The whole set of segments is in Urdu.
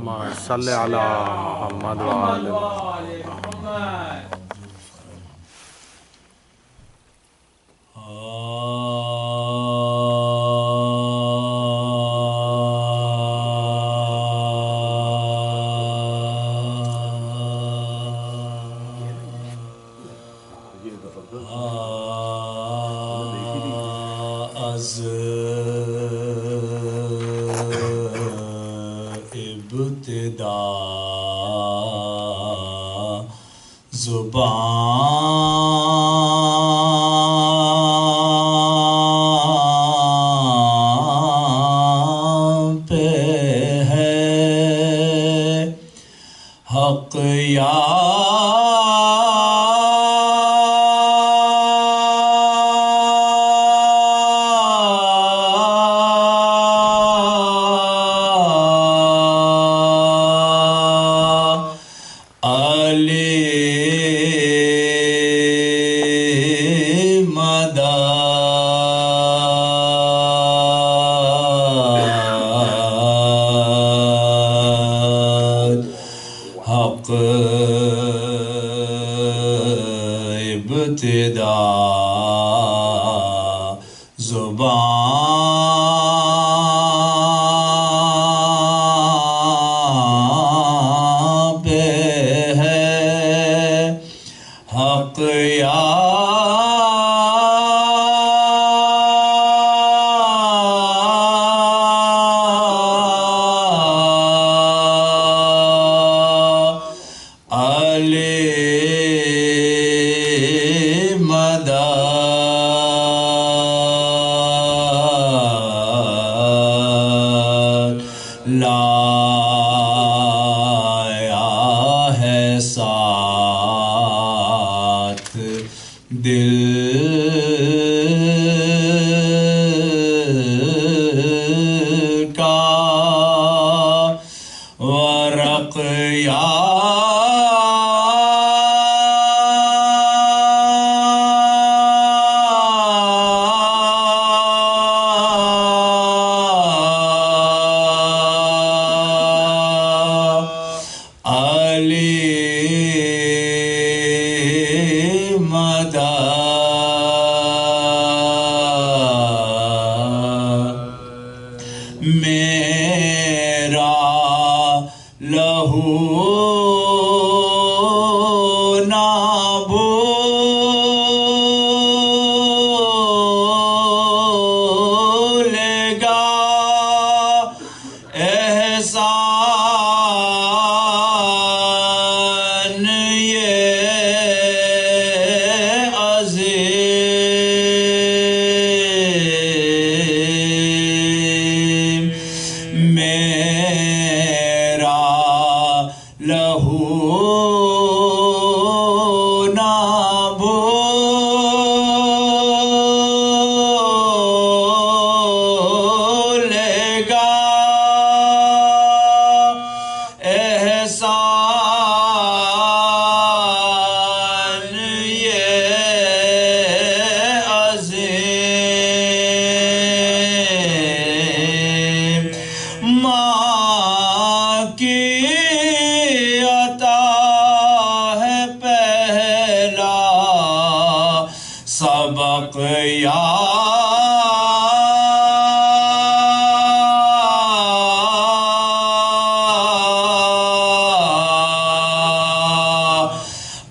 اللهم صل على محمد وآل محمد. از ابتدا زبان پہ ہے حق ابتدا زبان پہ ہے حق لایا ہے ساتھ دل کا ورق میرا لہو نہ بھولے گا احسان یہ میرا لہو نہ بھولے گا احسان یہ عظیم ماں کی عطا ہے پہلا سبق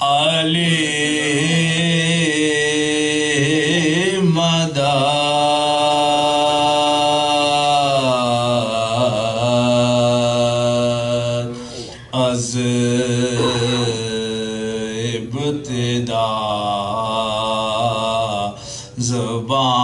علی مدد از ابتدا زبان.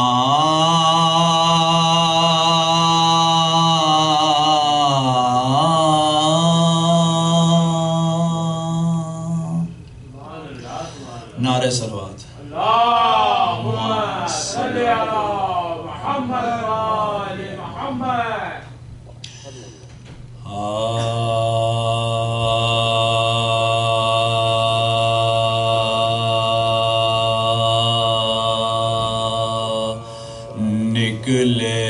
نعرہ صلوات. اللہم صلی علی محمد و آل محمد. نکلے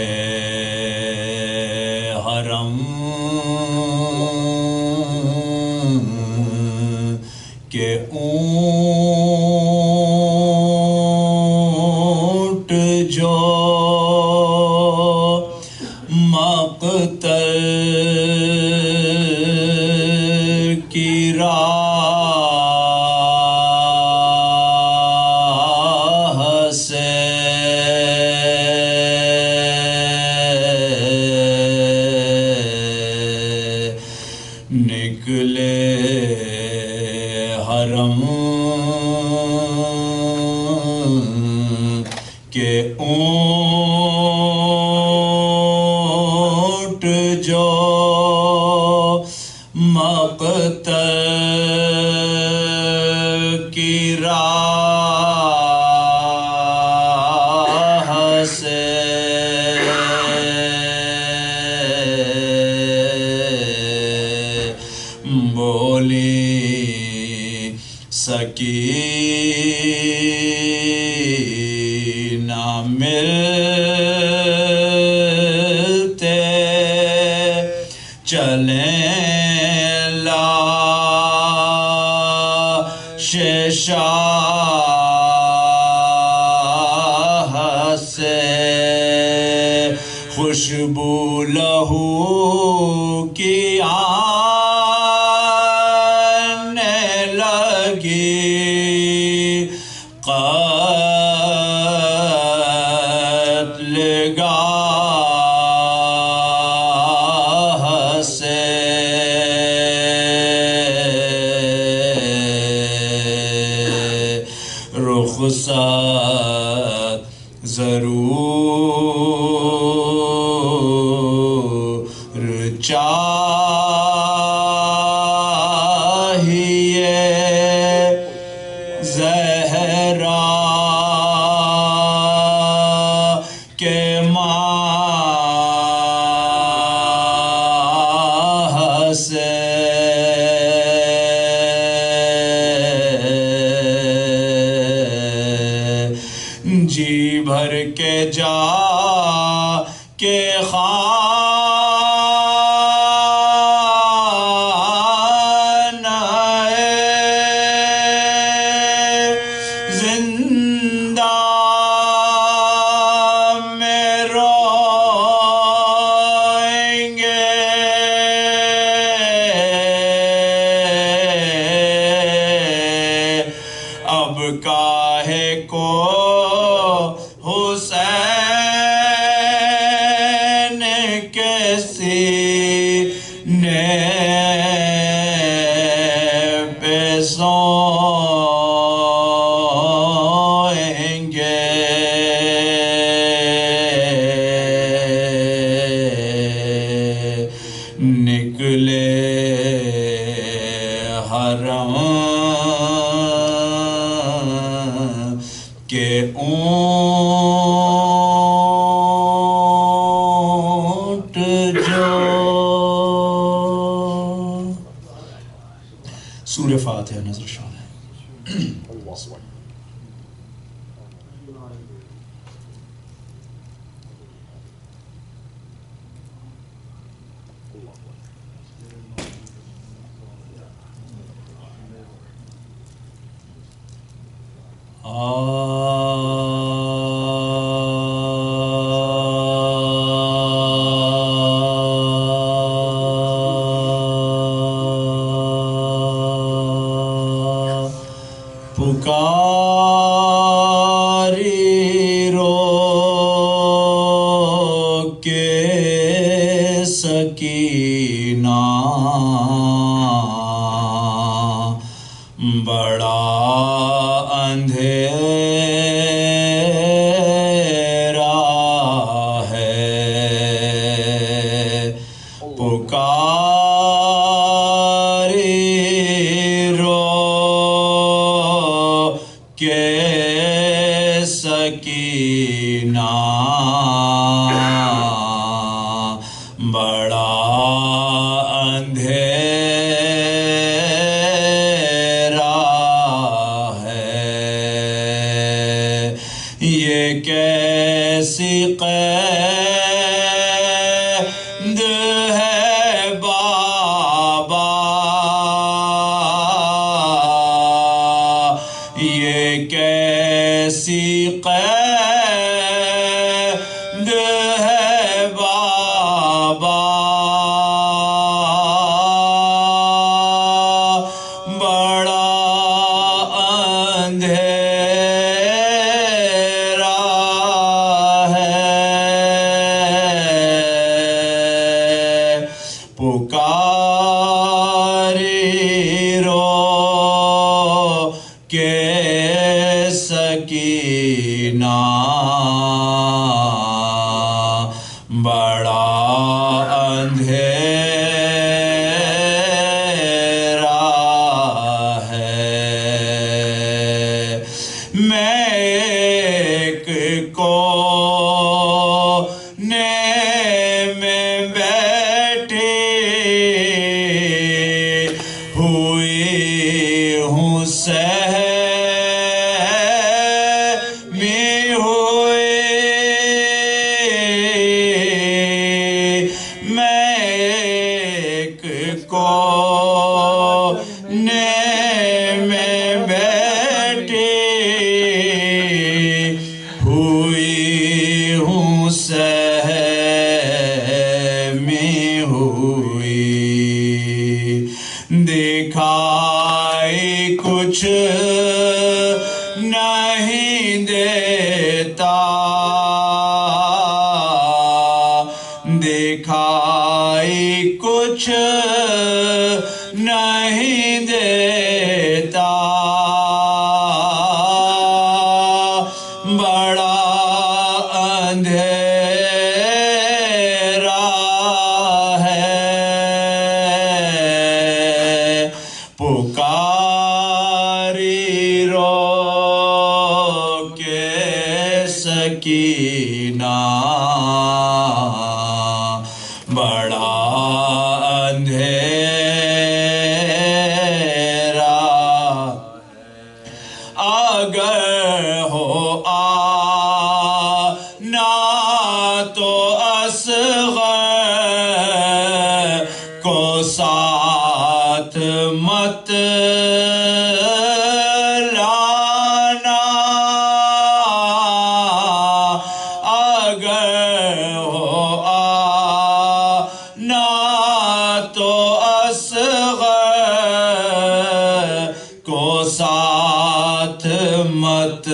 حرم کہ اونٹ جو مقتل کی راہ سے نکلے حرم کے اونٹ جو مقتل کی راہ سے بولی سکینہ ملتے چلیں لاش شاہ سے خوشبو لہو کی آنے لگی قتل گاہ سے رخصت ضرور چاہیے زہرا کے ماہ سے جی بھر کے جا کے زندہ میں روئیں گے اب کاہے کو حسین کے سینے پہ سوئیں گے نکلے حرم کے اونٹ جو سورہ فاتحہ نظر شان ہے پکاری رو کے سکینہ بڑا اندھیرا ہے پکاری رو کے سکینہ بڑا اندھیرا ہے یہ کیسی قید ہے بابا رو کے سکینہ بڑا اندھیرا ہے میں ایک کونے میں بیٹھی ہوئی ہوں سہمی ہوئی میں ایک کونے میں بیٹھی ہوئی ہوں سہمی ہوئی دکھائی کچھ نہیں دیتا دکھائی کچھ نہیں دیتا بڑا اندھیرا ہے پکاری رو کے سکینہ بڑا اندھیرا اگر ہو آنا تو اصغر کو ساتھ مت لانا اگر ہو آنا تو اصغر کو ساتھ مت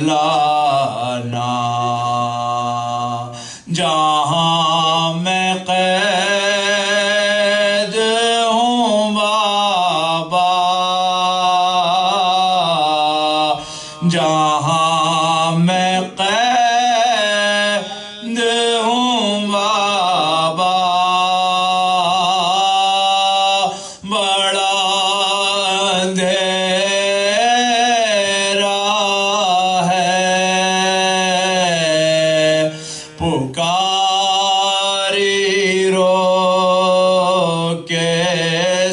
لانا جہاں میں قید ہوں بابا جہاں میں قید ہوں بابا بڑا اندھیرا ہے پکاری رو کے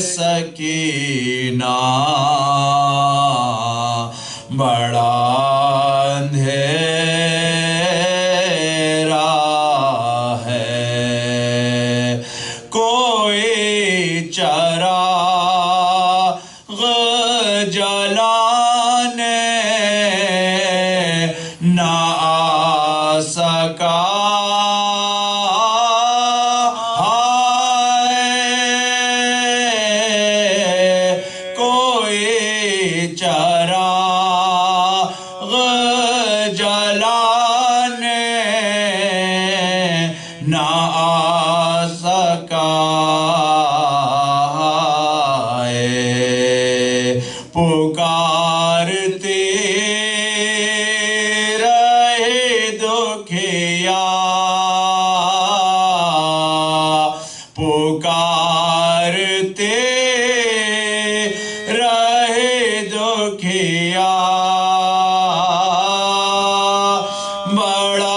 سکینہ بڑا اندھیرا ہے کوئی چراغ جلانے نہ آ سکا کوئی چراغ جلانے نہ آ سکا پکارتی رہی دکھیا پکارتی رہی دکھیا بڑا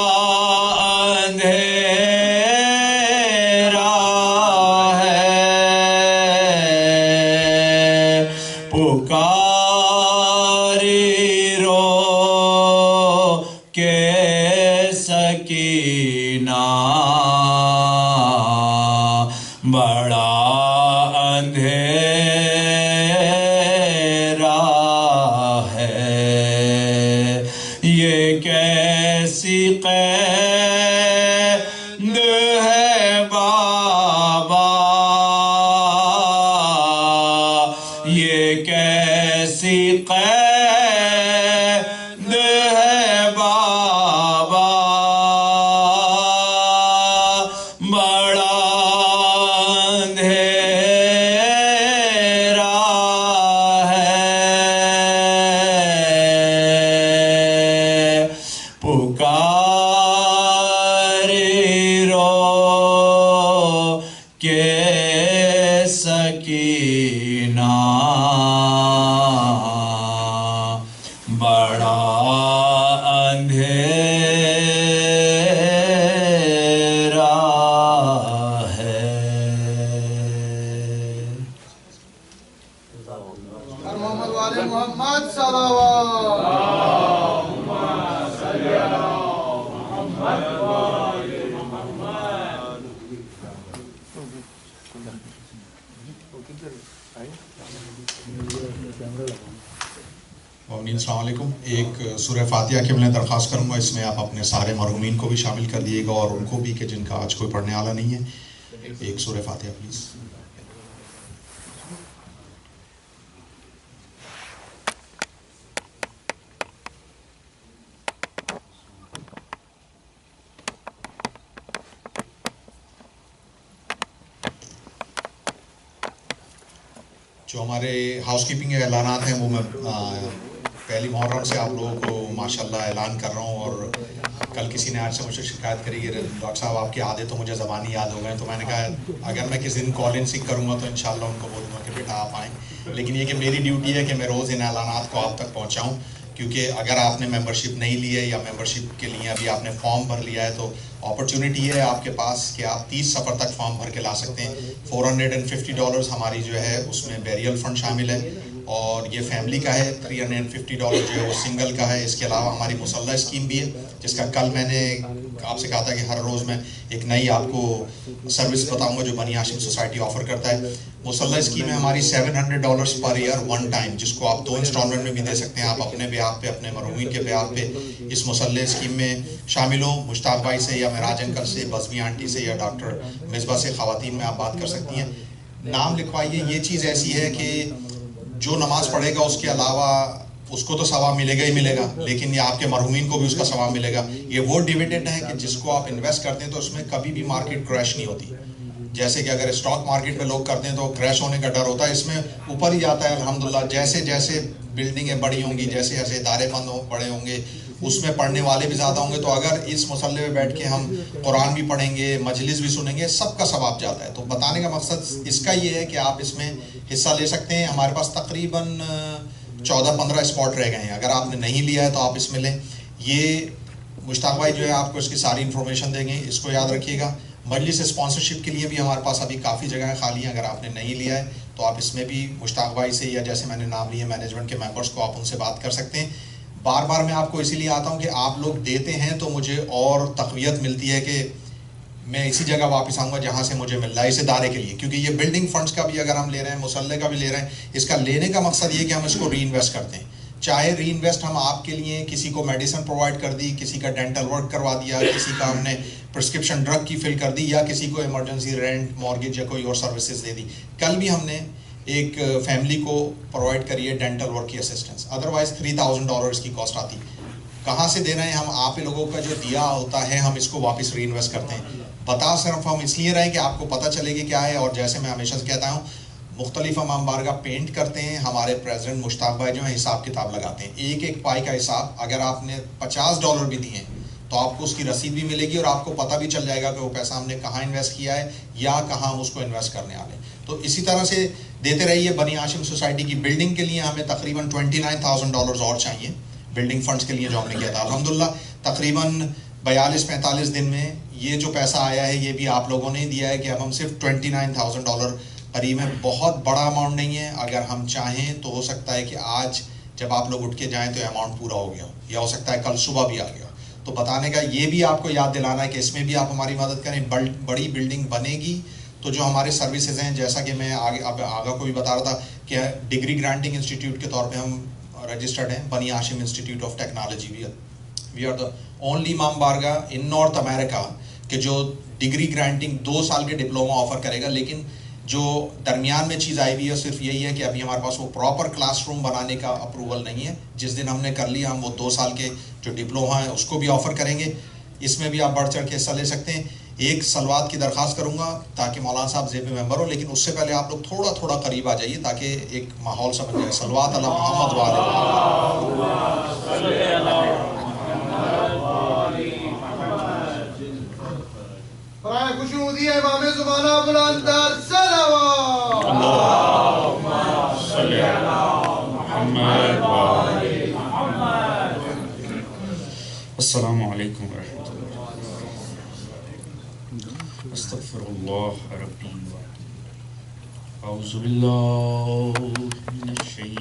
اندھیرا ہے پکاری رو کے سکینہ بڑا اندھیرا ہے یہ کیسی قید ہے بابا یہ کیسی قید ہے بابا بڑا سکینہ بڑا اندھیرا ہے. محمد والے محمد صلوات. مومنین السلام علیکم. ایک سورہ فاتحہ کی میں درخواست کروں گا، اس میں آپ اپنے سارے مرحومین کو بھی شامل کر دیے گا اور ان کو بھی کہ جن کا آج کوئی پڑھنے والا نہیں ہے. ایک سورہ فاتحہ پلیز. جو ہمارے ہاؤس کیپنگ کے اعلانات ہیں وہ میں پہلی محرم سے آپ لوگوں کو ماشاءاللہ اعلان کر رہا ہوں. اور کل کسی نے آج سے مجھے شکایت کری کہ ڈاکٹر صاحب آپ کے آدھے تو مجھے زبانی یاد ہو گئے، تو میں نے کہا اگر میں کسی دن کال ان سک کروں گا تو انشاءاللہ ان کو بولوں گا کہ بیٹا آپ آئیں. لیکن یہ کہ میری ڈیوٹی ہے کہ میں روز ان اعلانات کو آپ تک پہنچاؤں، کیونکہ اگر آپ نے ممبرشپ نہیں لی ہے یا ممبرشپ کے لیے ابھی آپ نے فارم بھر لیا ہے تو اپرچونٹی ہے آپ کے پاس کہ آپ 30 سفر تک فارم بھر کے لا سکتے ہیں. $450 ہماری جو ہے اس میں بیریل فنڈ شامل ہے، اور یہ فیملی کا ہے. $350 جو ہے وہ سنگل کا ہے. اس کے علاوہ ہماری مسلح اسکیم بھی ہے، جس کا کل میں نے آپ سے کہا تھا کہ ہر روز میں ایک نئی آپ کو سروس بتاؤں گا جو بنی ہاشم سوسائٹی آفر کرتا ہے. مسلح اسکیم ہے ہماری $700 پر ایئر ون ٹائم، جس کو آپ 2 انسٹالمنٹ میں بھی دے سکتے ہیں. آپ اپنے بیہاف پہ، اپنے مرحومین کے بیہاف پہ اس مسلح اسکیم میں شامل ہوں. مشتاق بھائی سے یا معراج انکل سے، بزمی آنٹی سے یا ڈاکٹر مصباح سے خواتین میں آپ بات کر سکتی ہیں. نام لکھوائیے. یہ چیز ایسی ہے کہ جو نماز پڑھے گا اس کے علاوہ اس کو تو ثواب ملے گا ہی ملے گا، لیکن یہ آپ کے مرحومین کو بھی اس کا ثواب ملے گا. یہ وہ ڈیویڈنڈ ہے کہ جس کو آپ انویسٹ کرتے ہیں تو اس میں کبھی بھی مارکیٹ کریش نہیں ہوتی. جیسے کہ اگر اسٹاک مارکیٹ میں لوگ کرتے ہیں تو کریش ہونے کا ڈر ہوتا ہے، اس میں اوپر ہی جاتا ہے الحمدللہ. جیسے جیسے بلڈنگیں بڑی ہوں گی، جیسے جیسے ادارے بڑے ہوں گے، اس میں پڑھنے والے بھی زیادہ ہوں گے. تو اگر اس مصلے میں بیٹھ کے ہم قرآن بھی پڑھیں گے، مجلس بھی سنیں گے، سب کا ثواب جاتا ہے. تو بتانے کا مقصد اس کا یہ ہے کہ آپ اس میں حصہ لے سکتے ہیں. ہمارے پاس تقریباً 14-15 اسپاٹ رہ گئے ہیں. اگر آپ نے نہیں لیا ہے تو آپ اس میں لیں. یہ مشتاق بھائی جو ہے آپ کو اس کی ساری انفارمیشن دیں گے، اس کو یاد رکھیے گا. مجلس اسپانسرشپ کے لیے بھی ہمارے پاس ابھی کافی جگہیں خالی ہیں. اگر آپ نے نہیں لیا ہے تو آپ اس میں بھی مشتاق بھائی سے یا جیسے میں نے نام لیے مینجمنٹ کے ممبرس کو آپ ان سے بات کر سکتے ہیں. بار بار میں آپ کو اسی لیے آتا ہوں کہ آپ لوگ دیتے ہیں تو مجھے اور تقویت ملتی ہے کہ میں اسی جگہ واپس آؤں گا جہاں سے مجھے مل رہا ہے اس ادارے کے لیے. کیونکہ یہ بلڈنگ فنڈس کا بھی اگر ہم لے رہے ہیں، مسلح کا بھی لے رہے ہیں، اس کا لینے کا مقصد یہ کہ ہم اس کو ری انویسٹ کرتے ہیں. چاہے ری انویسٹ ہم آپ کے لیے کسی کو میڈیسن پرووائڈ کر دی، کسی کا ڈینٹل ورک کروا دیا، کسی کا ہم نے پرسکرپشن ڈرگ کی فل کر دی، یا کسی کو ایمرجنسی رینٹ، مارگیج یا کوئی اور سروسز دے دی. کل بھی ہم نے ایک فیملی کو پرووائڈ کری ہے ڈینٹل ورک کی اسسٹنس. ادروائز $3,000 اس کی کاسٹ آتی. کہاں سے دے رہے ہیں ہم؟ آپ لوگوں کا جو دیا ہوتا ہے ہم اس کو واپس ری انویسٹ کرتے ہیں. بتا صرف ہم اس لیے رہے ہیں کہ آپ کو پتہ چلے گی کیا ہے. اور جیسے میں ہمیشہ سے کہتا ہوں، مختلف امام بارگاہ پینٹ کرتے ہیں. ہمارے پریزیڈنٹ مشتاق بھائی جو ہیں حساب کتاب لگاتے ہیں، ایک ایک پائی کا حساب. اگر آپ نے $50 بھی دیے تو آپ کو اس کی رسید بھی ملے گی اور آپ کو پتہ بھی چل جائے گا کہ وہ پیسہ ہم نے کہاں انویسٹ کیا ہے یا کہاں ہم اس کو انویسٹ کرنے والے ہیں. تو اسی طرح سے دیتے رہیے. بنی ہاشم سوسائٹی کی بلڈنگ کے لیے ہمیں تقریباً $29,000 اور چاہیے بلڈنگ فنڈس کے لیے جو ہم نے کیا تھا. الحمدللہ تقریباً 42-45 دن میں یہ جو پیسہ آیا ہے یہ بھی آپ لوگوں نے ہی دیا ہے کہ اب ہم صرف $29,000 قریب ہے. بہت بڑا اماؤنٹ نہیں ہے. اگر ہم چاہیں تو ہو سکتا ہے کہ آج جب آپ لوگ اٹھ کے جائیں تو اماؤنٹ پورا ہو گیا ہو، یا ہو سکتا ہے کل صبح بھی آ گیا. تو بتانے کا یہ بھی آپ کو یاد دلانا ہے کہ اس میں بھی آپ ہماری مدد کریں. بڑی بلڈنگ بنے گی تو جو ہمارے سروسز ہیں، جیسا کہ میں آگا کو بھی بتا رہا تھا کہ ڈگری گرانٹنگ انسٹیٹیوٹ کے طور پہ ہم رجسٹرڈ ہیں. بنی ہاشم انسٹیٹیوٹ آف ٹیکنالوجی بھی ہے. وی آر دا اونلی امام بارگاہ ان نارتھ امریکہ کہ جو ڈگری گرانٹنگ 2 سال کے ڈپلوما آفر کرے گا. لیکن جو درمیان میں چیز آئی ہوئی ہے صرف یہی ہے کہ ابھی ہمارے پاس وہ پراپر کلاس روم بنانے کا اپروول نہیں ہے. جس دن ہم نے کر لیا ہم وہ 2 سال کے جو ڈپلوما ہے اس کو بھی آفر کریں گے. اس میں بھی آپ بڑھ چڑھ کے حصہ لے سکتے ہیں. ایک صلوات کی درخواست کروں گا تاکہ مولانا صاحب زیب ممبر ہو، لیکن اس سے پہلے آپ لوگ تھوڑا قریب آ جائیے تاکہ ایک ماحول سمجھ جائے. صلوات علی محمد وعلی برائے خوشنودی امام زمانہ بلند در صلوات. السلام علیکم ورحمۃ اللہ. استغفر اللہ ربی و اعوذ باللہ من الشیطان